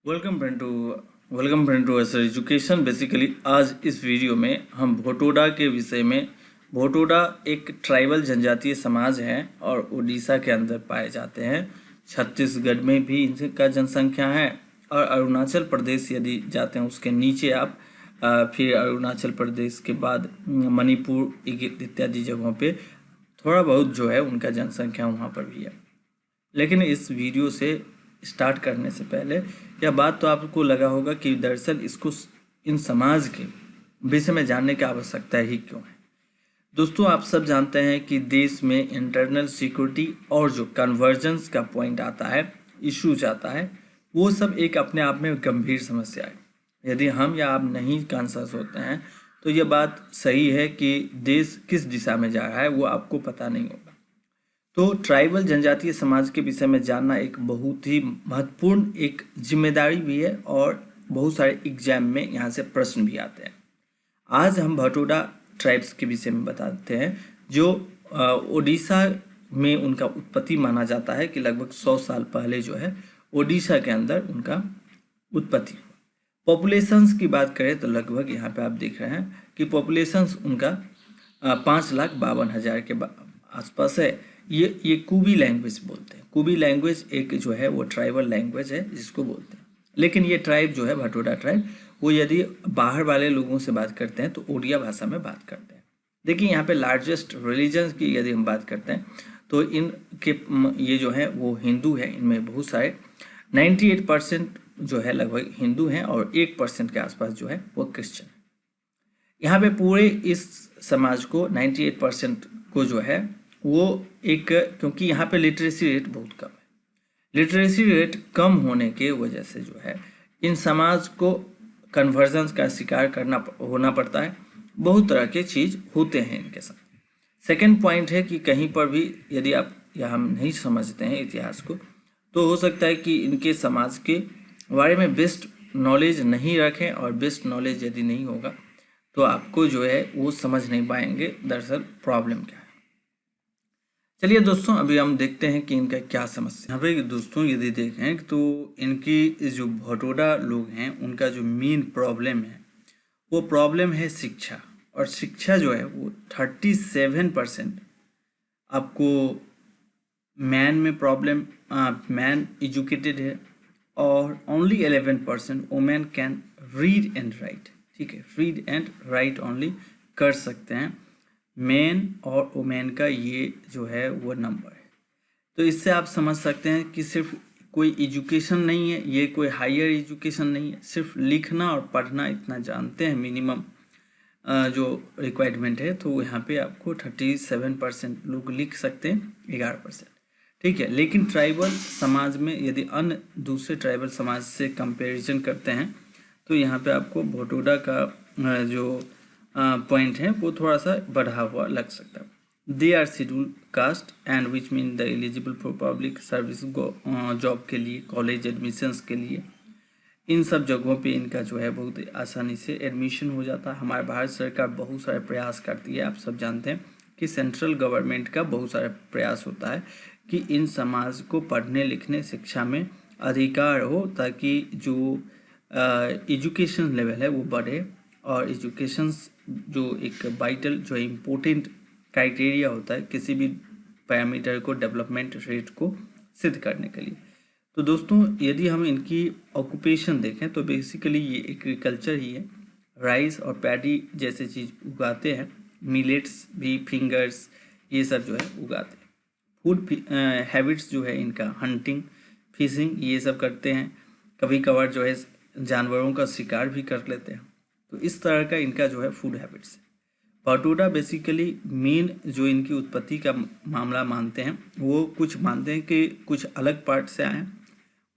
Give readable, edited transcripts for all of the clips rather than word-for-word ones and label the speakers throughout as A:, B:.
A: Welcome friend to असर education. Basically आज इस वीडियो में हम भोटोडा के विषय में। भोटोडा एक ट्राइबल जनजातीय समाज है और उड़ीसा के अंदर पाए जाते हैं। छत्तीसगढ़ में भी इनका जनसंख्या है और अरुणाचल प्रदेश यदि जाते हैं उसके नीचे आप फिर अरुणाचल प्रदेश के बाद मणिपुर इत्यादि जगहों पे थोड़ा बहुत जो है उनका जनसंख्या वहाँ पर भी है। लेकिन इस वीडियो से स्टार्ट करने से पहले यह बात तो आपको लगा होगा कि दरअसल इसको इन समाज के विषय में जानने की आवश्यकता ही क्यों है। दोस्तों, आप सब जानते हैं कि देश में इंटरनल सिक्योरिटी और जो कन्वर्जेंस का पॉइंट आता है, इश्यूज आता है, वो सब एक अपने आप में गंभीर समस्या है। यदि हम या आप नहीं कॉन्शियस होते हैं तो ये बात सही है कि देश किस दिशा में जा रहा है वो आपको पता नहीं होगा। तो ट्राइबल जनजातीय समाज के विषय में जानना एक बहुत ही महत्वपूर्ण एक जिम्मेदारी भी है और बहुत सारे एग्जाम में यहाँ से प्रश्न भी आते हैं। आज हम भटोडा ट्राइब्स के विषय में बताते हैं जो ओडिशा में उनका उत्पत्ति माना जाता है कि लगभग 100 साल पहले जो है ओडिशा के अंदर उनका उत्पत्ति हुआ। पॉपुलेशंस की बात करें तो लगभग यहाँ पे आप देख रहे हैं कि पॉपुलेशंस उनका 5,52,000 के आसपास है। ये कुबी लैंग्वेज बोलते हैं। कुबी लैंग्वेज एक जो है वो ट्राइबल लैंग्वेज है जिसको बोलते हैं। लेकिन ये ट्राइब जो है भटोडा ट्राइब, वो यदि बाहर वाले लोगों से बात करते हैं तो उड़िया भाषा में बात करते हैं। देखिए यहाँ पे लार्जेस्ट रिलीजन की यदि हम बात करते हैं तो इनके ये जो है वो हिंदू है। इनमें बहुत सारे 98% जो है लगभग हिंदू हैं और 1% के आसपास जो है वो क्रिश्चियन है। यहाँ पे पूरे इस समाज को 98% को जो है वो एक, क्योंकि यहाँ पे लिटरेसी रेट बहुत कम है। लिटरेसी रेट कम होने के वजह से जो है इन समाज को कन्वर्जन्स का शिकार होना पड़ता है। बहुत तरह के चीज़ होते हैं इनके साथ। सेकेंड पॉइंट है कि कहीं पर भी यदि आप या हम नहीं समझते हैं इतिहास को तो हो सकता है कि इनके समाज के बारे में बेस्ट नॉलेज नहीं रखें, और बेस्ट नॉलेज यदि नहीं होगा तो आपको जो है वो समझ नहीं पाएंगे दरअसल प्रॉब्लम क्या है। चलिए दोस्तों, अभी हम देखते हैं कि इनका क्या समस्या। यहाँ पे दोस्तों यदि देखें तो इनकी जो भटोडा लोग हैं उनका जो मेन प्रॉब्लम है वो प्रॉब्लम है शिक्षा। और शिक्षा जो है वो 37% आपको मैन में प्रॉब्लम, मैन एजुकेटेड है और only 11% women can read and right. ठीक है, रीड एंड राइट ओनली कर सकते हैं मेन और वुमेन का ये जो है वो नंबर है। तो इससे आप समझ सकते हैं कि सिर्फ कोई एजुकेशन नहीं है, ये कोई हायर एजुकेशन नहीं है, सिर्फ लिखना और पढ़ना इतना जानते हैं मिनिमम जो रिक्वायरमेंट है। तो यहाँ पे आपको 37% लोग लिख सकते हैं, 11%। ठीक है, लेकिन ट्राइबल समाज में यदि अन्य दूसरे ट्राइबल समाज से कंपैरिजन करते हैं तो यहाँ पे आपको भोटोडा का जो पॉइंट है वो थोड़ा सा बढ़ा हुआ लग सकता है। They are schedule caste and which mean the eligible for public service job के लिए, कॉलेज एडमिशन्स के लिए, इन सब जगहों पे इनका जो है बहुत आसानी से एडमिशन हो जाता है। हमारे भारत सरकार बहुत सारे प्रयास करती है। आप सब जानते हैं कि सेंट्रल गवर्नमेंट का बहुत सारा प्रयास होता है कि इन समाज को पढ़ने लिखने शिक्षा में अधिकार हो, ताकि जो एजुकेशन लेवल है वो बढ़े। और एजुकेशन जो एक वाइटल जो इम्पोर्टेंट क्राइटेरिया होता है किसी भी पैरामीटर को, डेवलपमेंट रेट को सिद्ध करने के लिए। तो दोस्तों यदि हम इनकी ऑक्यूपेशन देखें तो बेसिकली ये एग्रीकल्चर ही है। राइस और पैडी जैसे चीज़ उगाते हैं, मिलेट्स भी, फिंगर्स, ये सब जो है उगाते हैं। फूड हैबिट्स जो है इनका हंटिंग, फिशिंग, ये सब करते हैं। कभी कभार जो है जानवरों का शिकार भी कर लेते हैं। तो इस तरह का इनका जो है फूड हैबिट्स है। भटोडा बेसिकली मेन जो इनकी उत्पत्ति का मामला मानते हैं, वो कुछ मानते हैं कि कुछ अलग पार्ट से आए हैं,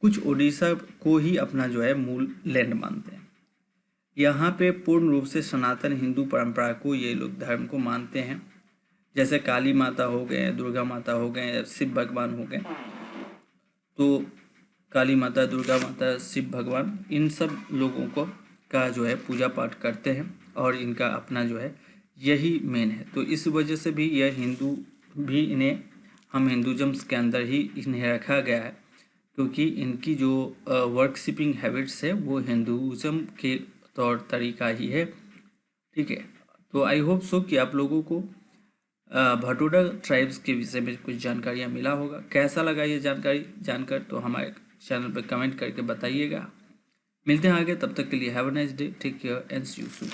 A: कुछ उड़ीसा को ही अपना जो है मूल लैंड मानते हैं। यहाँ पे पूर्ण रूप से सनातन हिंदू परंपरा को ये लोग धर्म को मानते हैं। जैसे काली माता हो गए, दुर्गा माता हो गए, शिव भगवान हो गए। तो काली माता, दुर्गा माता, शिव भगवान, इन सब लोगों को का जो है पूजा पाठ करते हैं और इनका अपना जो है यही मेन है। तो इस वजह से भी यह हिंदू भी, इन्हें हम हिंदुज़म्स के अंदर ही इन्हें रखा गया है क्योंकि इनकी जो वर्कशिपिंग हैबिट्स है वो हिंदुज़म के तौर तरीका ही है। ठीक है, तो आई होप सो कि आप लोगों को भटोड़ा ट्राइब्स के विषय में कुछ जानकारियाँ मिला होगा। कैसा लगा ये जानकारी जानकर तो हमारे चैनल पर कमेंट करके बताइएगा। मिलते हैं आगे, तब तक के लिए have a nice day, take care and see you soon.